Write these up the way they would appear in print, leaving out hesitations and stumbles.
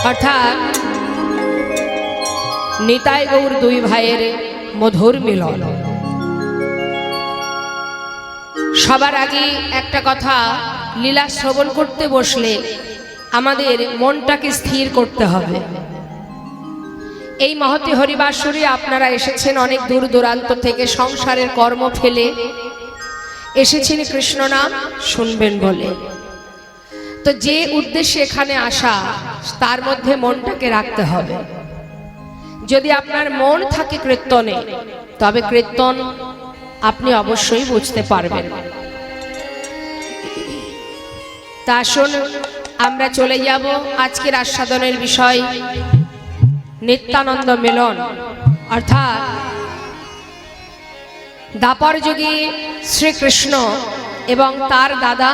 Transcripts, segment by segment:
অর্থাৎ নিতাই গৌর দুই ভাইয়ের মধুর মিলন। সবার আগে একটা কথা, লীলা শ্রবণ করতে বসলে আমাদের মনটাকে স্থির করতে হবে। এই মহতি হরিবাসরে আপনারা এসেছেন অনেক দূর দূরান্ত থেকে, সংসারের কর্ম ফেলে এসেছেন কৃষ্ণ নাম শুনবেন বলে। তো যে উদ্দেশ্যে এখানে আসা, তার মধ্যে মনটাকে রাখতে হবে। যদি আপনার মন থাকে কীর্তনে, তবে কীর্তন আপনি অবশ্যই বুঝতে পারবেন। তা আসুন আমরা চলে যাব আজকের আস্বাদনের বিষয়, নিত্যানন্দ মিলন। অর্থাৎ দ্বাপর যুগে শ্রীকৃষ্ণ এবং তার দাদা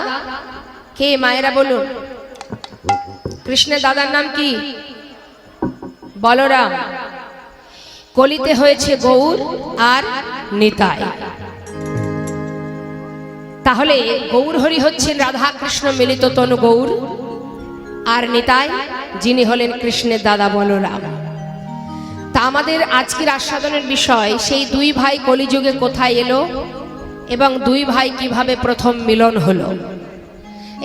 কে, মায়েরা বলুন? কৃষ্ণের দাদার নাম কি? বলরাম। কলিতে হয়েছে গৌর আর নিতাই। তাহলে গৌর হরি হচ্ছেন রাধা কৃষ্ণ মিলিত তনু গৌর, আর নিতাই যিনি হলেন কৃষ্ণের দাদা বলরাম। তা আমাদের আজকের আস্বাদনের বিষয়, সেই দুই ভাই কলিযুগে কোথায় এলো এবং দুই ভাই কিভাবে প্রথম মিলন হলো,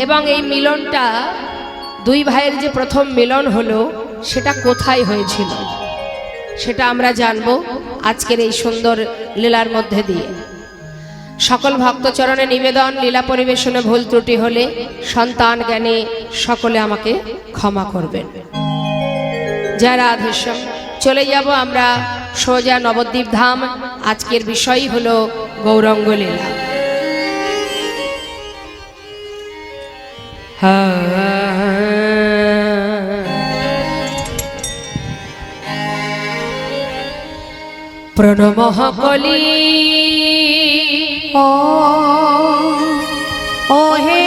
এবং এই মিলনটা দুই ভাইয়ের যে প্রথম মিলন হলো সেটা কোথায় হয়েছিল, সেটা আমরা জানব আজকের এই সুন্দর লীলার মধ্যে দিয়ে। সকল ভক্তচরণে নিবেদন, লীলা পরিবেশনে ভুল ত্রুটি হলে সন্তান জ্ঞানে সকলে আমাকে ক্ষমা করবেন। জয় রাধেশ্যাম। চলে যাব আমরা সোজা নবদ্বীপ ধাম। আজকের বিষয় হলো গৌরাঙ্গ লীলা। প্রণমঃ কলি ও হে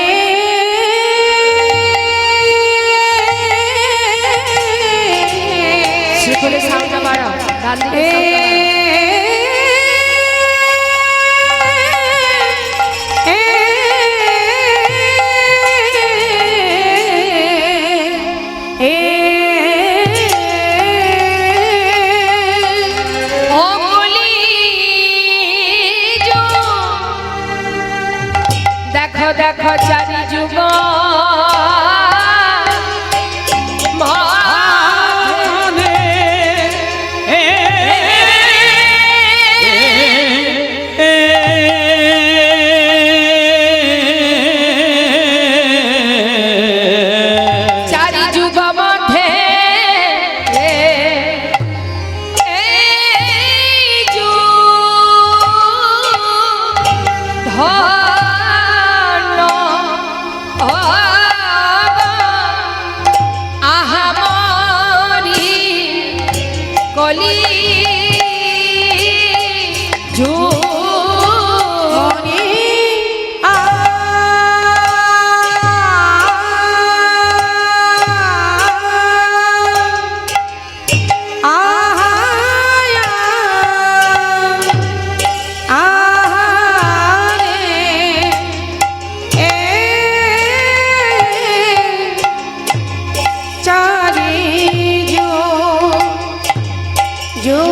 শ্রীকুলে সাউন্ডটা বাড়াও, ডান দিকে দেখো চারি যুগ जो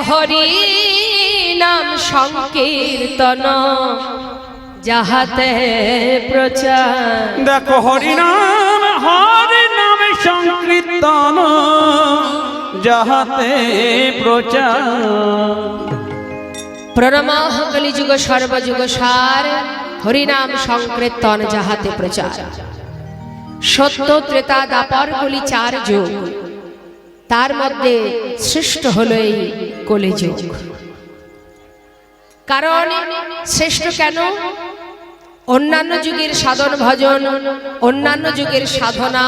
হরি নাম সংকীর্তন যাহাতে প্রচার। দেখো হরি নাম সংকীর্তন যাহাতে প্রচার। প্রণমাহ কলিযুগ সর্বযুগ সার হরিনাম সংকীর্তন যাহাতে প্রচার। সত্য ত্রেতা দাপর কলি 4 যুগ, তার মধ্যে শ্রেষ্ঠ হলো এই কলিযুগ। কারণ শ্রেষ্ঠ কেন? অন্যান্য যুগের সাধন ভজন, অন্যান্য যুগের সাধনা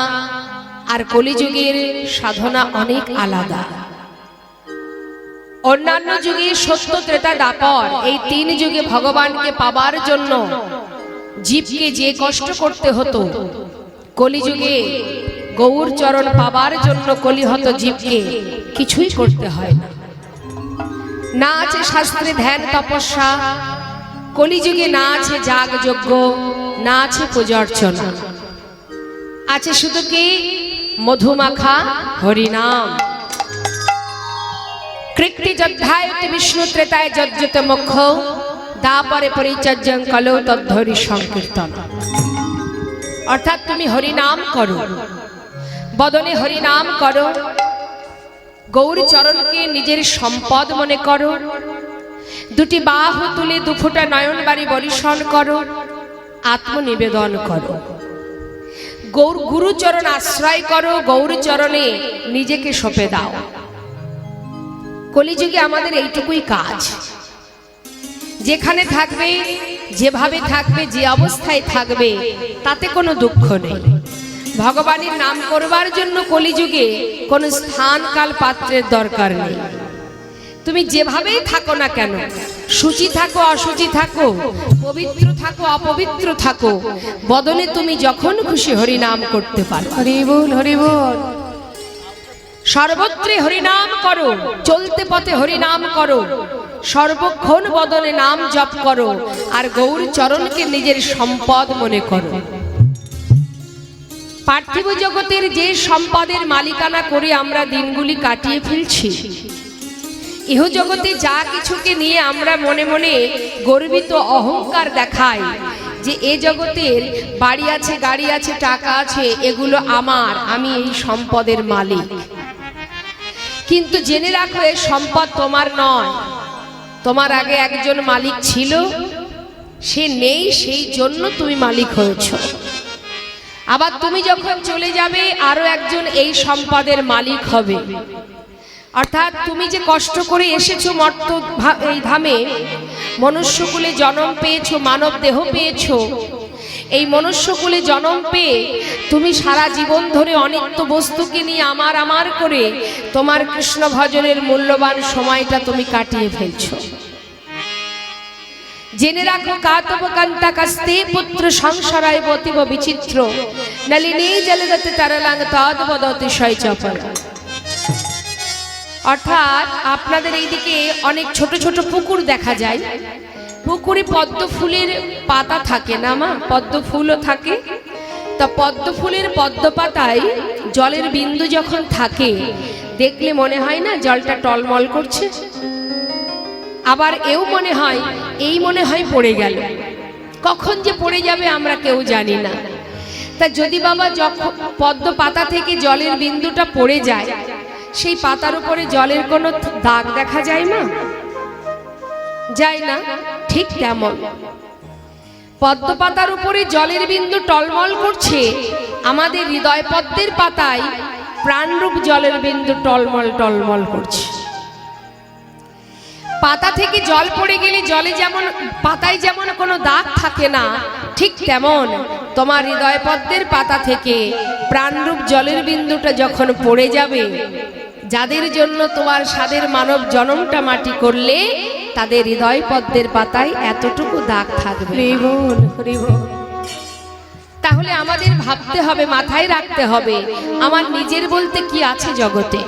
আর কলিযুগের সাধনা অনেক আলাদা। অন্যান্য যুগে সত্য ত্রেতা দাপর এই 3 যুগে ভগবানকে পাবার জন্য জীবকে যে কষ্ট করতে হতো, কলিযুগে গৌর চরণ পাবার জন্য কলিহত জীবকে কিছুই করতে হয় না। না আছে শাস্ত্রে ধ্যান তপস্যা, কলিযুগে না আছে যাগ যজ্ঞ, না আছে পূজা অর্চনা, আছে শুধু কি মধুমাখা হরিনাম। কৃত্তি যদ্ধায়তে বিষ্ণু ত্রেতায় যজ্জতে মোক্ষ, দাপরে পরিচর্যং কলৌ তদ্ধরি সংকীর্তন। অর্থাৎ তুমি হরিনাম করো, বদনে হরিনাম করো, গৌর চরণকে নিজের সম্পদ মনে করো, 2টি বাহু তুলে 2 ফোঁটা নয়ন বাড়ি বরিশন করো, আত্মনিবেদন করো, গৌর গুরুচরণ আশ্রয় করো, গৌর চরণে নিজেকে সঁপে দাও। কলিযুগে আমাদের এইটুকুই কাজ। যেখানে থাকবে, যেভাবে থাকবে, যে অবস্থায় থাকবে, তাতে কোনো দুঃখ নেই। ভগবানের নাম করবার জন্য কলিযুগে কোনো স্থান কাল পাত্রের দরকার নেই। তুমি যেভাবেই থাকো না কেন, শুচি থাকো অশুচি থাকো, পবিত্র থাকো অপবিত্র থাকো, বদনে তুমি যখন খুশি হরিনাম করতে পারো। হরি বল, হরি বল। সর্বত্রে হরিনাম করো, চলতে পথে হরিনাম করো, সর্বক্ষণ বদনে নাম জপ করো, আর গৌর চরণকে নিজের সম্পদ মনে করো। পার্থিব জগতের যে সম্পদের মালিকানা করে আমরা দিনগুলি কাটিয়ে ফেলছি, ইহ জগতে যা কিছুকে নিয়ে আমরা মনে মনে গর্বিত অহংকার দেখাই যে এ জগতের বাড়ি আছে, গাড়ি আছে, টাকা আছে, এগুলো আমার, আমি এই সম্পদের মালিক। কিন্তু জেনে রাখো এই সম্পদ তোমার নয়, তোমার আগে একজন মালিক ছিল, সে নেই, সেই জন্য তুমি মালিক হয়েছ। আবার তুমি যখন চলে যাবে আরো একজন এই সম্পদের মালিক হবে। অর্থাৎ তুমি যে কষ্ট করে এসেছো মর্ত এই ধামে, মনুষ্যকুলে জন্ম পেয়েছো, মানব দেহ পেয়েছো, এই মনুষ্যকুলে জন্ম পেয়ে তুমি সারা জীবন ধরে অনিত্য বস্তুকে নিয়ে আমার আমার করে তোমার কৃষ্ণ ভজনের মূল্যবান সময়টা তুমি কাটিয়ে ফেলছো। জেনে রাখো কাতব কান্তা কাস্তে পুত্র সংসারায় বতিব বিচিত্র, নলিনী জলদতে তারলাং তদ্বদতি শৈচপর। অর্থাৎ আপনাদের এইদিকে অনেক ছোট ছোট পুকুর দেখা যায়, পুকুরে পদ্ম ফুলের পাতা থাকে না মা, পদ্ম ফুলও থাকে। তা পদ্ম ফুলের পদ্ম পাতায় জলের বিন্দু যখন থাকে, দেখলে মনে হয় না জলটা টলমল করছে, আবার এও মনে হয়, এই মনে হয় পড়ে গেল, কখন যে পড়ে যাবে আমরা কেউ জানি না। তা যদি বাবা যখন পদ্ম পাতা থেকে জলের বিন্দুটা পড়ে যায়, সেই পাতার উপরে জলের কোনো দাগ দেখা যায় না, যায় না। ঠিক তেমন পদ্ম পাতার উপরে জলের বিন্দু টলমল করছে, আমাদের হৃদয় পদ্মের পাতায় প্রাণরূপ জলের বিন্দু টলমল টলমল করছে। পাতা থেকে জল পড়ে গেলে জলে যেমন, পাতায় যেমন কোনো দাগ থাকে না, ঠিক তেমন তোমার হৃদয় পদ্মের পাতা থেকে প্রাণরূপ জলের বিন্দুটা যখন পড়ে যাবে, যাদের জন্য তোমার সাদের মানব জনমটা মাটি করলে, তাদের হৃদয় পদ্মের পাতায় এতটুকু দাগ থাকবে। তাহলে আমাদের ভাবতে হবে, মাথায় রাখতে হবে, আমার নিজের বলতে কি আছে জগতে,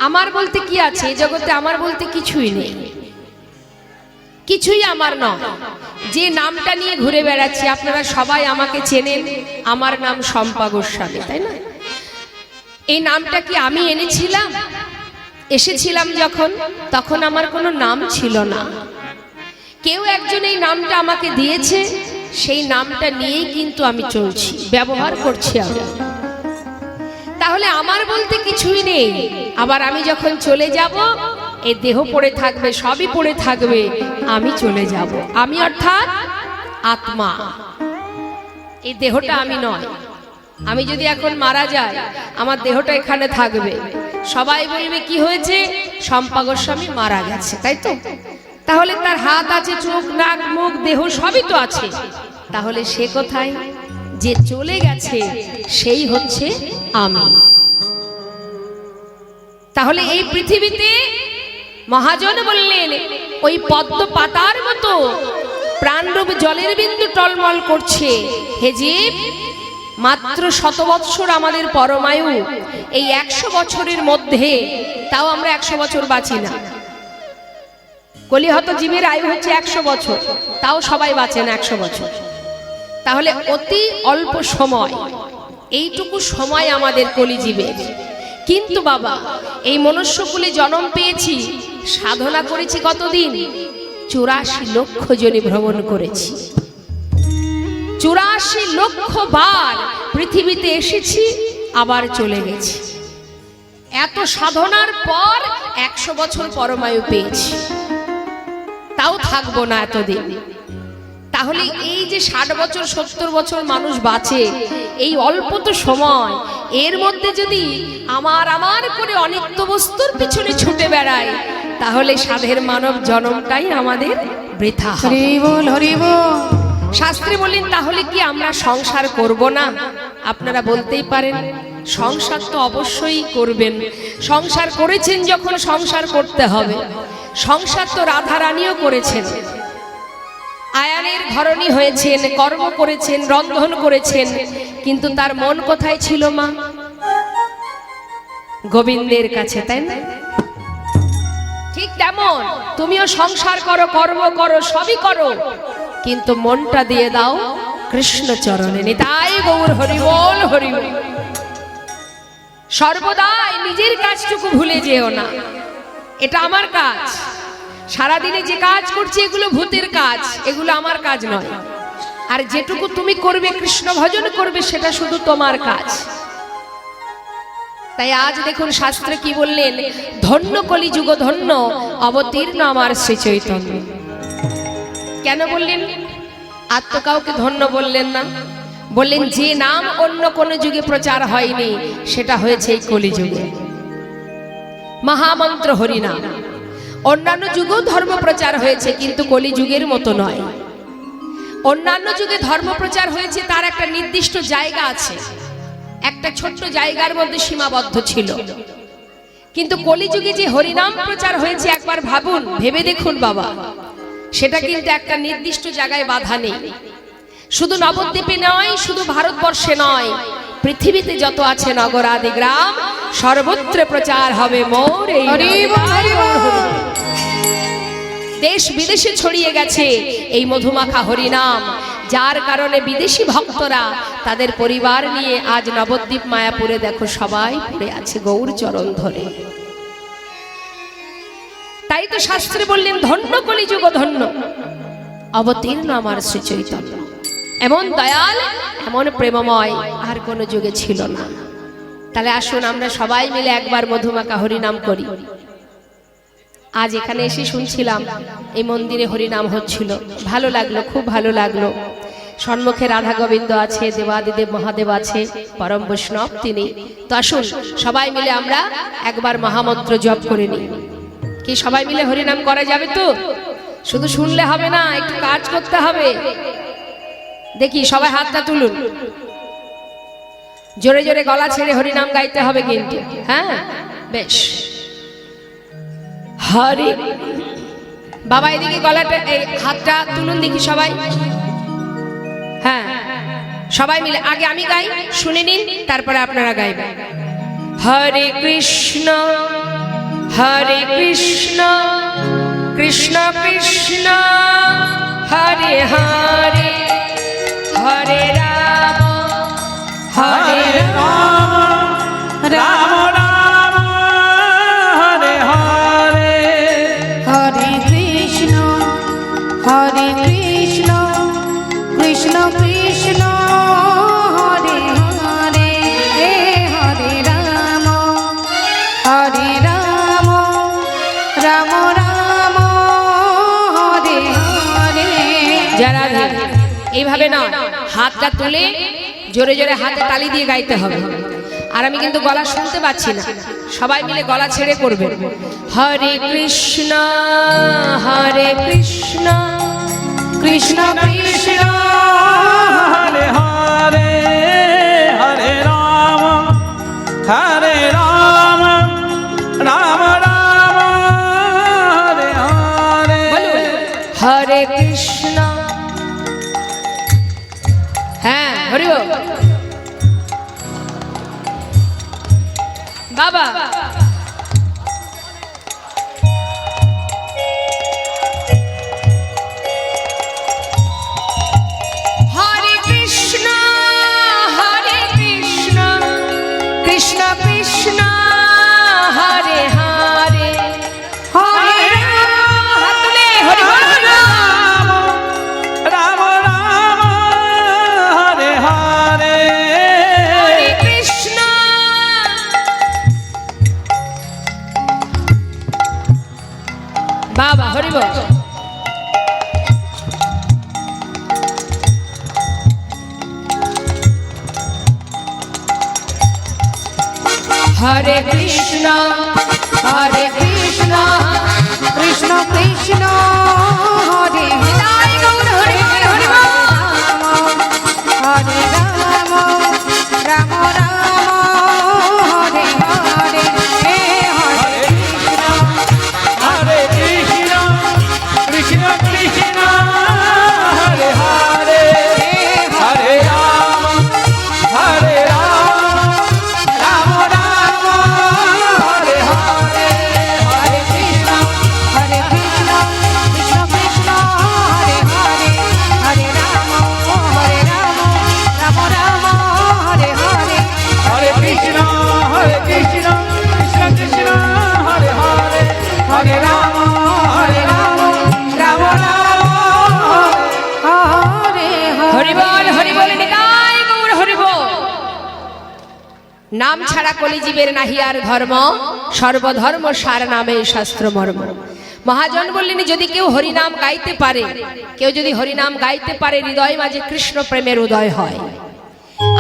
আমার বলতে কি আছে এই জগতে, আমার বলতে কিছুই নেই, কিছুই আমার নয়। যে নামটা নিয়ে ঘুরে বেড়াচ্ছি, আপনারা সবাই আমাকে চেনেন, আমার নাম শম্পা গোস্বামী, তাই না? এই নামটা কি আমি এনেছিলাম? এসেছিলাম যখন, তখন আমার কোনো নাম ছিল না। কেউ একজন এই নামটা আমাকে দিয়েছে, সেই নামটা নিয়েই কিন্তু আমি চলছি, ব্যবহার করছি আমি। তাহলে আমার বলতে কিছুই নেই। আবার আমি যখন চলে যাব, এই দেহ পড়ে থাকবে, সবই পড়ে থাকবে, আমি চলে যাব। আমি অর্থাৎ আত্মা, এই দেহটা আমি নয়। আমি যদি এখন মারা যাই, আমার দেহটা এখানে থাকবে, সবাই বলবে কি হয়েছে, শম্পা গোস্বামী মারা গেছে, তাই তো? তাহলে তার হাত আছে, চোখ, নাক, মুখ, দেহ সবই তো আছে। তাহলে সে কোথায়? যে চলে গেছে সেই হচ্ছে আমি। তাহলে এই পৃথিবীতে মহাজন বললেন, ওই পদ্ম পাতার মতো প্রাণরূপ জলের বিন্দু টলমল করছে। হে জীব, মাত্র 100 বৎসর আমাদের পরমায়ু। এই 100 বছরের মধ্যে, তাও আমরা 100 বছর বাঁচি না। কলিহত জীবের আয়ু হচ্ছে 100 বছর, তাও সবাই বাঁচে না 100 বছর। তাহলে অতি অল্প সময়, এইটুকু সময় আমাদের কলিজীবের। কিন্তু বাবা, এই মনুষ্যকুলে জন্ম পেয়েছি, সাধনা করেছি কতদিন? 84 লক্ষ জনি ভ্রমণ করেছি। 84 লক্ষ বার পৃথিবীতে এসেছি, আবার চলে গেছি। এত সাধনার পর 100 বছর পরমায়ু পেয়েছি, তাও থাকবো না এতদিন। তাহলে এই যে 60 বছর 70 বছর মানুষ বাঁচে, এই অল্প তো সময়, এর মধ্যে যদি আমার আমার করে অনিত্য বস্তুর পিছনে ছুটে বেড়ায়, তাহলে সাধের মানব জন্মটাই আমাদের বৃথা। হরি বল, হরি বল। শাস্ত্রী বলেন, তাহলে কি আমরা সংসার করব না? আপনারা বলতেই পারেন, সংসার তো অবশ্যই করবেন। সংসার করেছেন যখন, সংসার করতে হবে। সংসার তো রাধা রানীও করেছেন, আয়ানের ঘরণী হয়েছেন, কর্ম করেছেন, রন্ধন করেছেন, কিন্তু তার মন কোথায় ছিল মা? গোবিন্দের কাছে, তাই না? ঠিক তেমন তুমিও সংসার করো, কর্ম করো, সবই করো, কিন্তু মনটা দিয়ে দাও কৃষ্ণ চরণে। নিতাই গৌর হরি বল, হরি বল। সর্বদাই নিজের কাজটুকু ভুলে যেও না, এটা আমার কাজ। সারাদিনে যে কাজ করছি এগুলো ভূতের কাজ, এগুলো আমার কাজ নয়। আর যেটুকু তুমি করবে, কৃষ্ণ ভজন করবে, সেটা শুধু তোমার কাজ। তাই আজ দেখুন শাস্ত্রে কি বললেন, ধন্য কলিযুগ ধন্য, অবতীর্ণ আমার শ্রী চৈতন্য। কেন বললেন? আর তো কাউকে ধন্য বললেন না, বললেন যে নাম অন্য কোন যুগে প্রচার হয়নি, সেটা হয়েছে এই কলিযুগে। মহামন্ত্র হরিনাম। অন্যান্য যুগেও ধর্ম প্রচার হয়েছে, কিন্তু কলিযুগের মতো নয়। অন্যান্য যুগে ধর্ম প্রচার হয়েছে, তার একটা নির্দিষ্ট জায়গা আছে, একটা ছোট্ট জায়গার মধ্যে সীমাবদ্ধ ছিল। কিন্তু কলিযুগে যে হরিনাম প্রচার হয়েছে, একবার ভাবুন, ভেবে দেখুন বাবা, সেটা কিন্তু একটা নির্দিষ্ট জায়গায় বাধা নেই। শুধু নবদ্বীপে নয়, শুধু ভারতবর্ষে নয়, পৃথিবীতে যত আছে নগর আদি গ্রাম, সর্বত্র প্রচার হবে মোর এই নাম। দেশ বিদেশে ছড়িয়ে গেছে এই মধুমাখা হরিনাম, যার কারণে বিদেশি ভক্তরা তাদের পরিবার নিয়ে আজ নবদ্বীপ মায়াপুরে দেখো সবাই পড়ে আছে গৌর চরণ ধরে। তাই তো শাস্ত্রে বললেন, ধন্য কলিযুগ ধন্য, অবতীর্ণ আমার শ্রী চৈতন্য। এমন দয়াল, এমন প্রেমময় আর কোন যুগে ছিল না। তাহলে আসুন আমরা সবাই মিলে একবার মধুমাখা হরিনাম করি। আজ এখানে এসে শুনছিলাম এই মন্দিরে হরিনাম হচ্ছিল, ভালো লাগলো, খুব ভালো লাগলো। সম্মুখে রাধা গোবিন্দ আছে, দেবাদিদেব মহাদেব আছে, পরম বৈষ্ণব তিনি। তো আসুন সবাই মিলে আমরা একবার মহামন্ত্র জপ করে নিই। কি সবাই মিলে হরিনাম করা যাবে তো? শুধু শুনলে হবে না, একটু কাজ করতে হবে। দেখি সবাই হাতটা তুলুন, জোরে জোরে গলা ছেড়ে হরিনাম গাইতে হবে কিন্তু। হ্যাঁ, বেশ। হরি বাবা, এদিকে গলাটা, এই হাতটা তুলুন দেখি সবাই। হ্যাঁ, সবাই মিলে। আগে আমি গাই, শুনে নিন, তারপরে আপনারা গাইবেন। হরে কৃষ্ণ হরে কৃষ্ণ, কৃষ্ণ কৃষ্ণ হরে হরে, হরে রাম হরে রাম, রাম রাম হরে রাম রাম হরে হরে। যারা এইভাবে না হাতটা তুলে জোরে জোরে হাতে তালি দিয়ে গাইতে হবে। আর আমি কিন্তু গলা শুনতে পাচ্ছি না, সবাই মিলে গলা ছেড়ে করবে। হরে কৃষ্ণ কৃষ্ণ কৃষ্ণ হরে হরে হরে রাম রাম রাম হরে হরে। বলুন, হরে কৃষ্ণ। হ্যাঁ, হরি বল বাবা। হরে কৃষ্ণ কৃষ্ণ কৃষ্ণ হরে হরে হরে হাত তুলে হরি বল হরি বল। রাম রাম হরে হরে। হরে কৃষ্ণ বাবা হরি বল। হরে কৃষ্ণ কৃষ্ণ কৃষ্ণ কৃষ্ণ হরে নিতাই গৌর হরি বল হরি বল। হরে রাম রাম রাম হরে হরে হে হরে কৃষ্ণ হরে কৃষ্ণ কৃষ্ণ কৃষ্ণ হরে হরে হরে রাম রাম রাম হরে হরে। হরে কৃষ্ণ কৃষ্ণ কৃষ্ণ হরে হরে হরে রাম রাম রাম হরে হরে। হরে কৃষ্ণ কৃষ্ণ কৃষ্ণ হরে হরে হরে রাম রাম হরে হরি বল হরি বল নিতাই গৌর হরি বল। নাম ছাড়া কলিজীবের নাহি আর ধর্ম, সর্বধর্ম সার নামে শাস্ত্র মর্ম। মহাজন বললেন, যদি কেউ হরিনাম গাইতে পারে, কেউ যদি হরিনাম গাইতে পারে, হৃদয় মাঝে কৃষ্ণ প্রেমের উদয় হয়।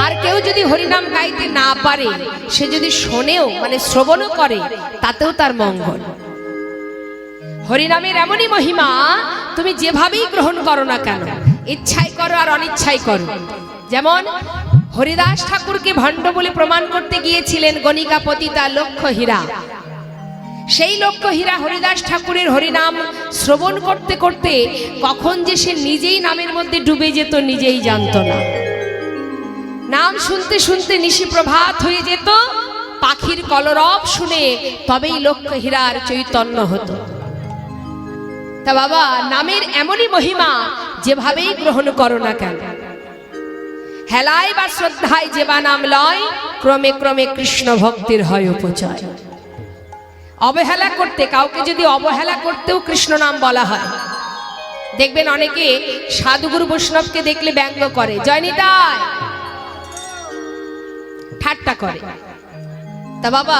আর কেউ যদি হরিনাম গাইতে না পারে, সে যদি শোনেও মানে শ্রবণও করে, তাতেও তার মঙ্গল। হরিনামের এমনই মহিমা, তুমি যেভাবেই গ্রহণ করো না কেন, ইচ্ছাই করো আর অনিচ্ছাই করো। যেমন হরিদাস ঠাকুরকে ভণ্ড বলে প্রমাণ করতে গিয়েছিলেন গণিকা পতিতা লক্ষ্য হীরা। সেই লক্ষ্য হীরা হরিদাস ঠাকুরের হরিনাম শ্রবণ করতে করতে কখন যে সে নিজেই নামের মধ্যে ডুবে যেত নিজেই জানতো না। নাম শুনতে শুনতে নিশি প্রভাত হয়ে যেত, পাখির কলরব শুনে তবেই লক্ষ্য হীরার চৈতন্য হতো। তা বাবা, নামের এমনই মহিমা, যেভাবেই গ্রহণ করো না কেন, হেলায় বা শ্রদ্ধায় যেবা নাম লয়, ক্রমে ক্রমে কৃষ্ণ ভক্তির হয় উপচয়। অবহেলা করতে, কাউকে যদি অবহেলা করতেও কৃষ্ণ নাম বলা হয়। দেখবেন অনেকে সাধুগুরু বৈষ্ণবকে দেখলে ব্যঙ্গ করে, জয় নিতাই, ঠাট্টা করে। তা বাবা,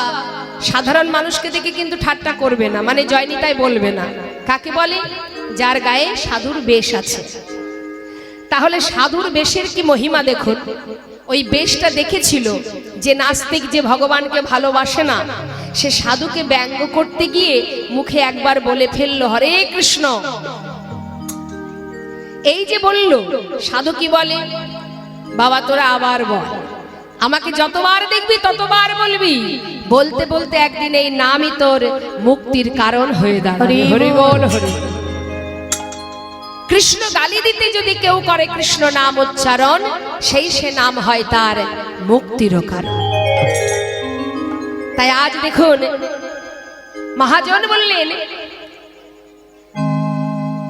সাধারণ মানুষকে দেখে কিন্তু ঠাট্টা করবে না, মানে জয় নিতাই বলবে না। কাকে বলে? যার গায়ে সাধুর বেশ আছে। তাহলে সাধুর বেশের কি মহিমা দেখুন। ওই বেশটা দেখেছিল যে নাস্তিক, যে ভগবানকে ভালোবাসে না, সে সাধুকে ব্যঙ্গ করতে গিয়ে মুখে একবার বলে ফেললো হরে কৃষ্ণ। এই যে বলল, সাধু কি বলে? বাবা তোরা আবার বল, আমাকে যতবার দেখবি ততবার বলবি। বলতে বলতে একদিন এই নামই তোর মুক্তির কারণ হয়ে দাঁড়াবে। হরি বল হরি। কৃষ্ণ গালি দিতে যদি কেউ করে কৃষ্ণ নাম উচ্চারণ, সেই সে নাম হয় তার মুক্তির কারণ। তাই আজ দেখুন, মহাজন বললেন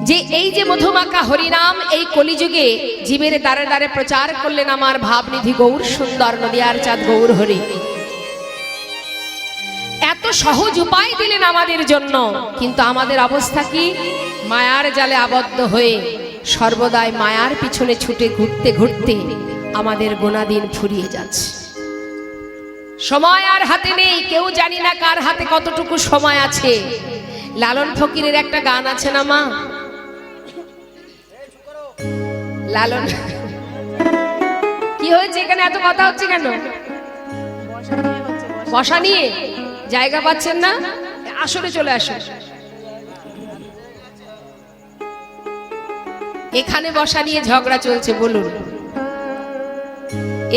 যে এই যে মধুমাখা হরিনাম এই কলিযুগে জীবের দ্বারে দ্বারে প্রচার করলেন আমার ভাবনিধি গৌর সুন্দর নদিয়ার চাঁদ গৌর হরি। এত সহজ উপায় দিলেন আমাদের জন্য, কিন্তু আমাদের অবস্থা কি? মায়ার জালে আবদ্ধ হয়ে সর্বদাই মায়ার পিছনে ছুটে ঘুরতে ঘুরতে আমাদের গোনা দিন ফুরিয়ে যাচ্ছে। সময় আর হাতে নেই, কেউ জানি না কার হাতে কতটুকু সময় আছে। লালন ফকিরের একটা গান আছে না মা, লালন কি হয়েছে এখানে এত কথা হচ্ছে কেন? বসা নিয়ে জায়গা পাচ্ছেন না, আসলে চলে আসুন। এখানে বসা নিয়ে ঝগড়া চলছে, বলুন।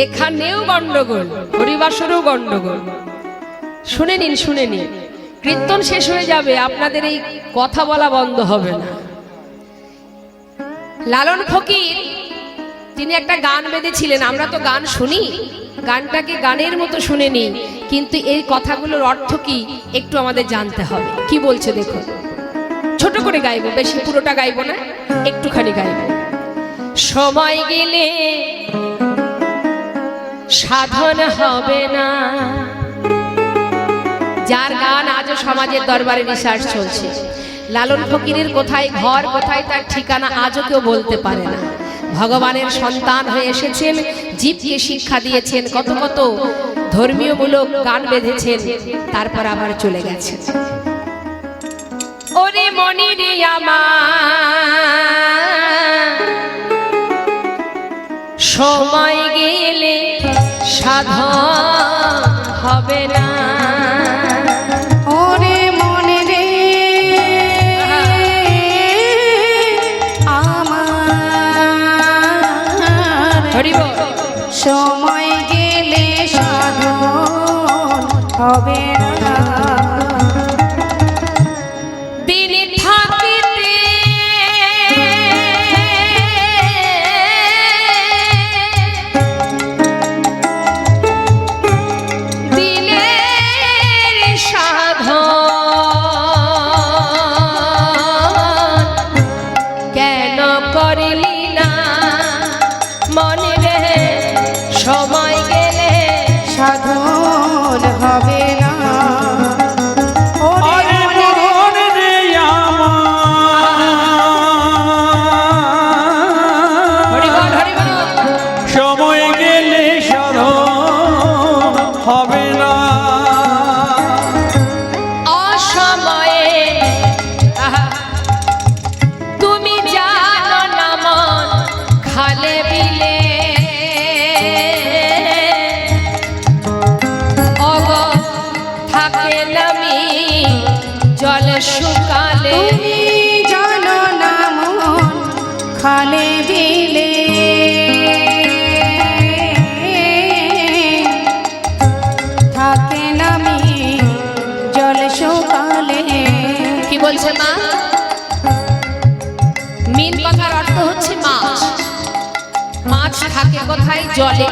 এখানেও গন্ডগোল, হরিবাসরেও গন্ডগোল। শুনে নিন, শুনে নিন, কীর্তন শেষ হয়ে যাবে, আপনাদের এই কথা বলা বন্ধ হবে না। লালন ফকির তিনি একটা গান বেঁধেছিলেন। আমরা তো গান শুনি, গানটাকে গানের মতো শুনে নিই, কিন্তু এই কথাগুলোর অর্থ কি একটু আমাদের জানতে হবে। কি বলছে দেখুন, ছোট করে গাইবো, বেশি পুরোটা গাইবো না, একটুখানি গাইবো। সময় গেলে সাধন হবে না। যার গান আজও সমাজের দরবারে রিসার্চ চলছে। লালন ফকিরের কোথায় ঘর, কোথায় তার ঠিকানা আজও কেউ বলতে পারে না। ভগবানের সন্তান হয়ে এসেছেন, জীবকে শিক্ষা দিয়েছেন, কত কত ধর্মীয়মূলক গান বেঁধেছেন, তারপর আবার চলে গেছেন। ওরে মনি রে আমার, সময় গেলে সাধন হবে না। ওরে মনে রে আমার, হরিবল। সময় গেলে সাধন হবে না। দিন থাকিতে দিলের সাধন কেন করলি না মনে রে, সময় গেলে সাধন হবে না। ওরে আরে মনে রে মন রে আমার, হরিবল হরিবল। সময় গেলে সাধন হবে না। অসময়ে আহা, তুমি জানো না মন খালে বিলে, অগ থাকে নামি জলে শুকালে। তুমি জানো না মন খালে বিলে, থাকে নামি জল শুকালে। কি বলছে মা? মিন কথার অর্থ হচ্ছে মাছ। মাছ থাকে কোথায়? জলে,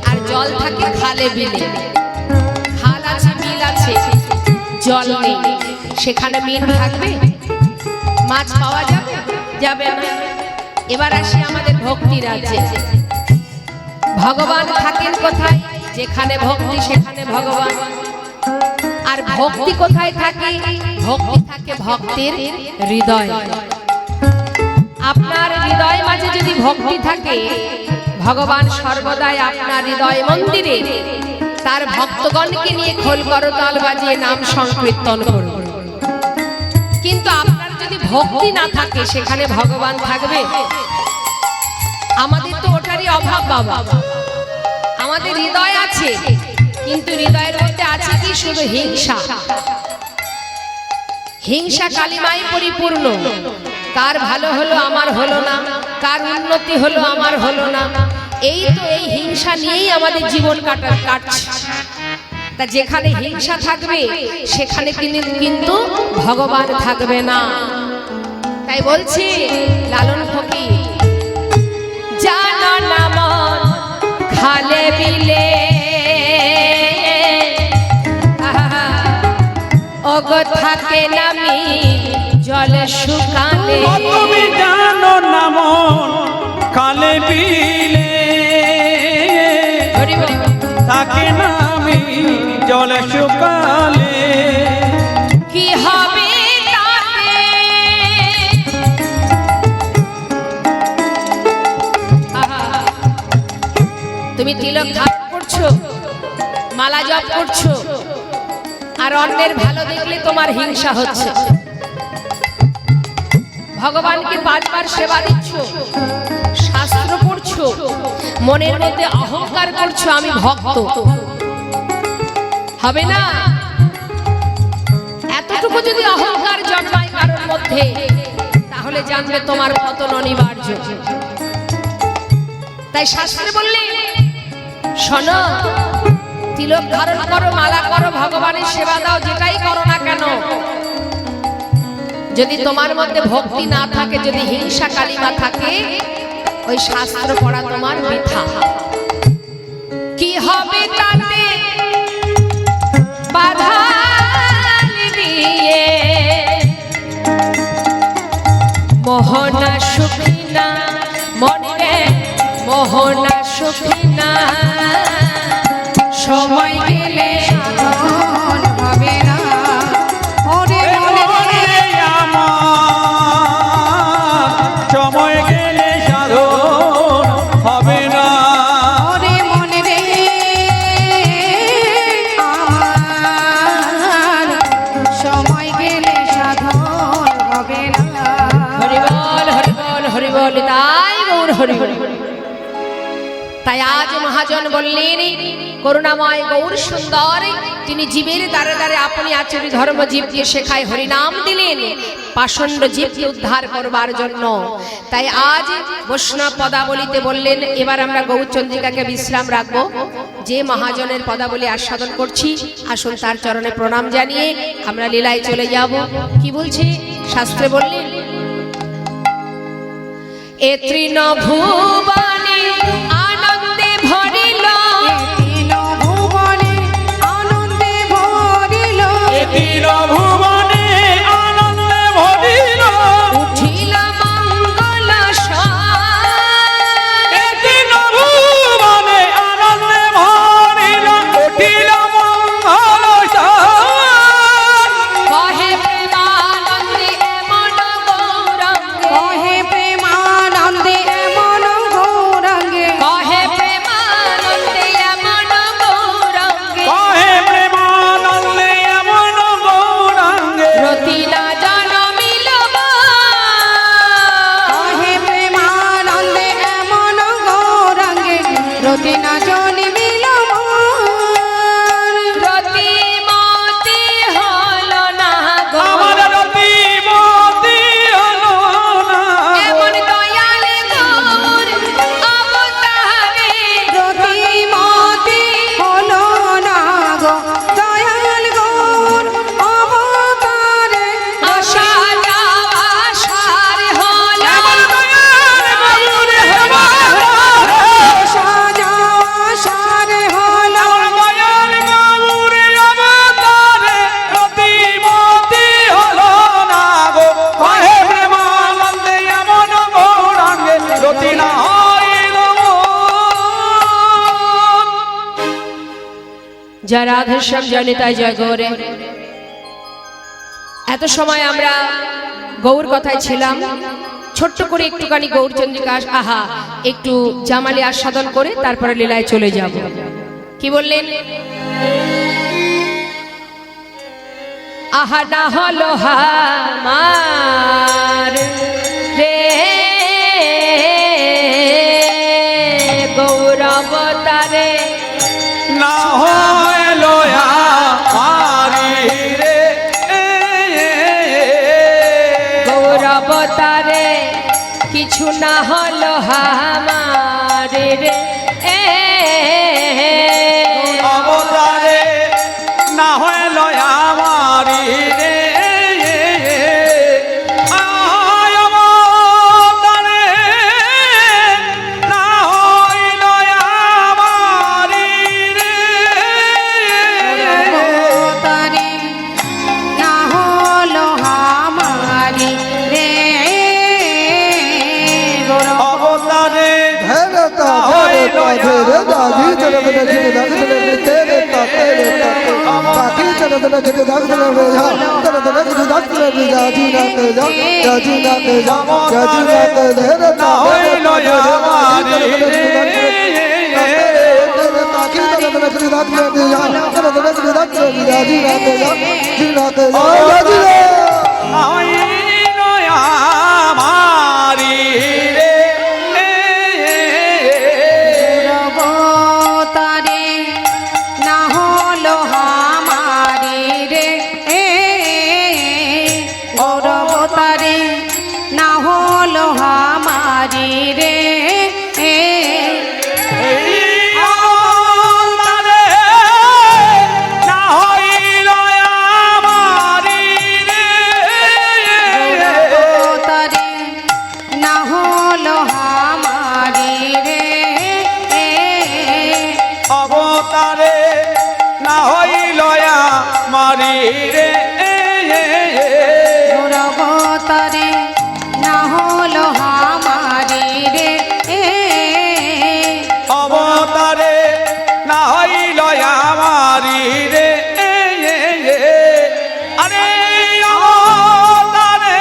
আর জল থাকে খালে বিলে। খাল আছে, বিল আছে, জল নেই, সেখানে মিন থাকবে? মাছ পাওয়া যাবে? যাবে না। এবার আসি আমাদের ভক্তি রাজ্যে। ভগবান থাকেন কোথায়? যেখানে ভক্তি সেখানে ভগবান। আর ভক্তি কোথায় থাকে? ভক্তি থাকে ভক্তের হৃদয়। আপনার হৃদয় মাঝে যদি ভক্তি থাকে, ভগবান সর্বদাই আপনার হৃদয় মন্দিরে তার ভক্তগণকে নিয়ে খোল করতাল বাজিয়ে নাম সংকীর্তন করুন। কিন্তু আপনার যদি ভক্তি না থাকে, সেখানে ভগবান থাকবে? আমাদের তো ওটারই অভাব বাবা। আমাদের হৃদয় আছে, কিন্তু হৃদয়ের মধ্যে আছে কি? শুধু হিংসা। হিংসা কালিমায় পরিপূর্ণ। কার ভালো হলো আমার হলো না, কার উন্নতি হলো আমার হলো না, এই তো এই হিংসা নিয়েই আমাদের জীবন কাটছে। তা যেখানে হিংসা থাকবে সেখানে কিন্তু ভগবান থাকবে না। তাই বলছি লালন ফকির, জানো না মন খালে বিলে, অগ থাকে নামি জলে শুকালে। ও তুমি জানো না মন কালে বিলে, তাকে নামি জলে শুকালে। কি হবে তাতে? আহা, তুমি তিলক ধারণ করছো, মালা জপ করছো, আর অন্যের ভালো দেখলে তোমার হিংসা হচ্ছে। ভগবানকে 5 বার সেবা দিচ্ছ, শাস্ত্র পড়ছো, মনের মধ্যে অহংকার করছো আমি ভক্ত, হবে না? এতটুকু যদি অহংকার জন্মায় কারোর মধ্যে, তাহলে জানবে তোমার পতন অনিবার্য। তাই শাস্ত্রে বললে শোনো, তিলক ধারণ করো, মালা করো, ভগবানের সেবা দাও, যেটাই করো না কেন, যদি তোমার মধ্যে ভক্তি না থাকে, যদি হিংসা কালিমা থাকে, ওই শাস্ত্র পড়া তোমার বৃথা। কি হবে তাতে বাধা দিয়ে মোহনা সুখিনা মনে, মোহনা সুখিনা সময় গেলে সাধন হবে না। ওরে মনে রে, সময় গেলে সাধন হবে না। ওরে মনে রে আমার, সময় গেলে সাধন হবে না। হরি বল হরি বল হরি বল, তাই গৌর হরি বল। তাই আজ মহাজন বললেন করুণাময় গৌর সুন্দর, তিনি জীবের দ্বারে দ্বারে আপনি আচরি ধর্ম জীবকে শেখায় হরিনাম দিলেন পাষণ্ড জীবকে উদ্ধার করবার জন্য। তাই আজ বৈষ্ণব পদাবলিতে বললেন, এবার আমরা গৌরচন্দ্রিকাকে বিশ্রাম রাখবো। যে মহাজনের পদাবলী আস্বাদন করছি, আসুন তার চরণে প্রণাম জানিয়ে আমরা লীলায় চলে যাব। কি বলছি শাস্ত্রে বললেন, এ তৃণ ভুবনে আনন্দে ভরিল, তিন ভুবনে আনন্দে ভরিল, তিল ভুবনে আনন্দে ভরিল, উঠিল মঙ্গল তিল ভুবনে আনন্দে ভরিল, উঠিল মঙ্গল কহে প্রেমানন্দে এমন গৌরাঙ্গে, কহে প্রেমানন্দে এমন গৌরাঙ্গে, কহে প্রেমানন্দে এমন গৌরাঙ্গে, কহে প্রেমানন্দে এমন গৌরাঙ্গে, রতি না জনমিল কহে প্রেমানন্দে এমন গৌরাঙ্গে, রতি না জন্মিল মন। রতি মতি হল না গো, আমার রতিমতি হলো না গো। এমন দয়াল গৌর অবতারে, রতিমতি হলো না গো, দয়াল গৌর অবতারে। আশা যাওয়া সার হল, এমন দয়াল গৌর হেবারে, সাজা সারে হলো, এমন দয়াল গৌর অবতারে, রতিমতি হলো না গো। কহে প্রেমানন্দে এমন গৌরাঙ্গে, রতি না হইল মন। যা রাধেশ্যাম জানি তাই জয় গৌরে। এত সময় আমরা গৌর কথায় ছিলাম, ছোট্ট করে একটুখানি গৌরচন্দ্রিকা আহা একটু জামালি আস্বাদন করে তারপরে লীলায় চলে যাব। কি বললেন, আহা না হলো হামার রে গৌরবতারে, না হইল আমারি রে, গৌরবতারে কিছু না হলো হামারে রে, অবতারে না হইল আমারি রে, আয় অবতারে না হইল আমারি রে, অবতারে না হলো হামারি রে, অবতারে রে জগতারে না হলো আমারি রে অবতারে না হইল আমারি রে আরে অবতারে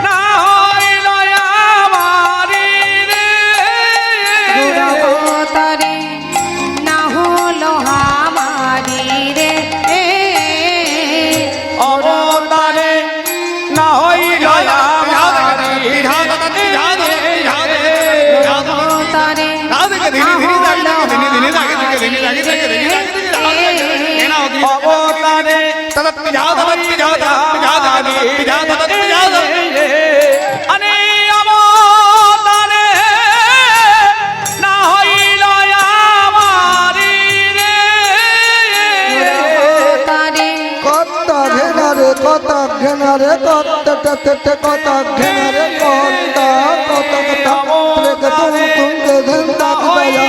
না হইল আমারি রে জগতারে না হলো আমারি রে অবতারে না হইল আমারি জগতারে অবতারে আরে অবতারে না হইল আমারি রে তারে কত ঘেনারে কত ঘেনারে কত তে কত ঘেনারে কত কত কত তুম তুম গে ধন তাক বাজা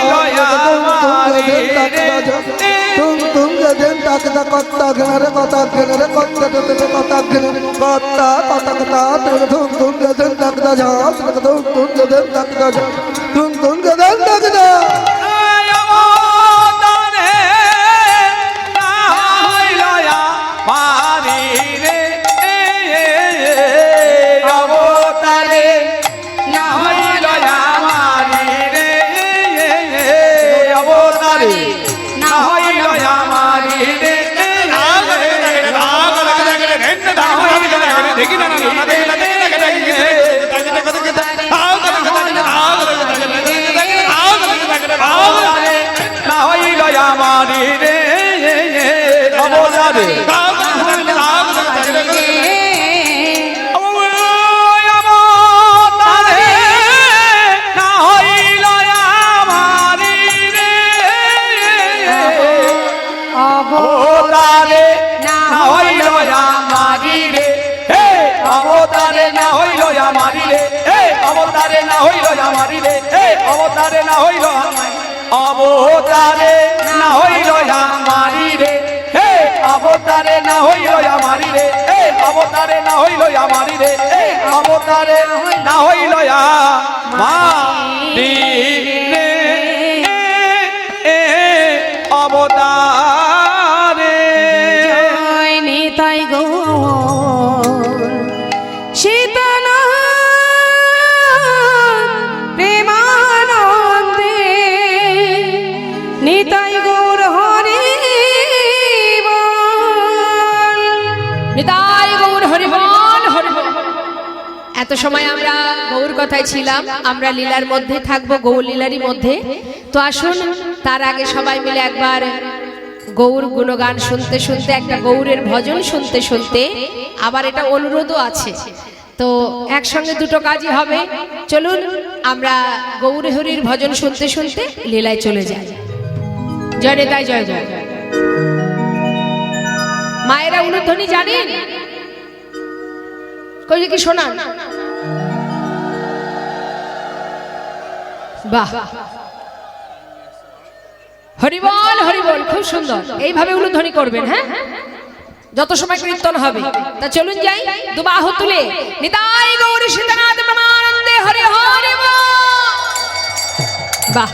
তুম তুম গে ধন তাক দা কত ঘেনারে কত ঘেনারে কত তে কত ঘেনারে কত কত কত তুম তুম গে ধন তাক দা যা তুম তুম গে ধন তাক দা তুম তুম গে ধন তাক দা অবতারে না হইল আমারি রে অবতারে না হইল আমারি রে অবতারে না হইল আমারি রে দেখি না না হইল আমারি রে অবতারে অবতারে না হইল আমারি রে অবতারে না হইল আমারি রে হে অবতারে না হইল আমারি রে হে অবতারে না হইল আমারি রে হে অবতারে না হইল অবতারে না হইল আমারি রে হে অবতারে না হইল আমারি রে হে অবতারে না হইল আমারি রে হে অবতারে না হইল আমারি রে অবতারে জয় নিতাই গৌর শীতল প্রেমানন্দে নিতাই গৌর হরি বল। নিতাই গৌর হরি বল হরি বল। এত সময় আমরা গৌর কথায় ছিলাম, আমরা লীলার মধ্যে থাকবো, গৌর লীলারই মধ্যে। তো আসুন তার আগে সবাই মিলে একবার গৌর গুণগান শুনতে শুনতে, একটা গৌরের ভজন শুনতে শুনতে, আবার এটা অনুরোধও আছে, তো একসঙ্গে দুটো কাজই হবে। চলুন আমরা গৌর হরির ভজন শুনতে শুনতে লীলায় চলে যাই। জয় নিতাই জয় জয়। মায়েরা উলুধ্বনি জানেন? কই কি শোনান? বাহ, হরিবল হরিবল, খুব সুন্দর। এইভাবে উলুধ্বনি করবেন, হ্যাঁ, যত সময় কীর্তন হবে। তা চলুন যাই, দুবাহু তুলে নিতাই গৌর সীতানাথ ব্রহ্মানন্দে হরি হরি বল। বাহ।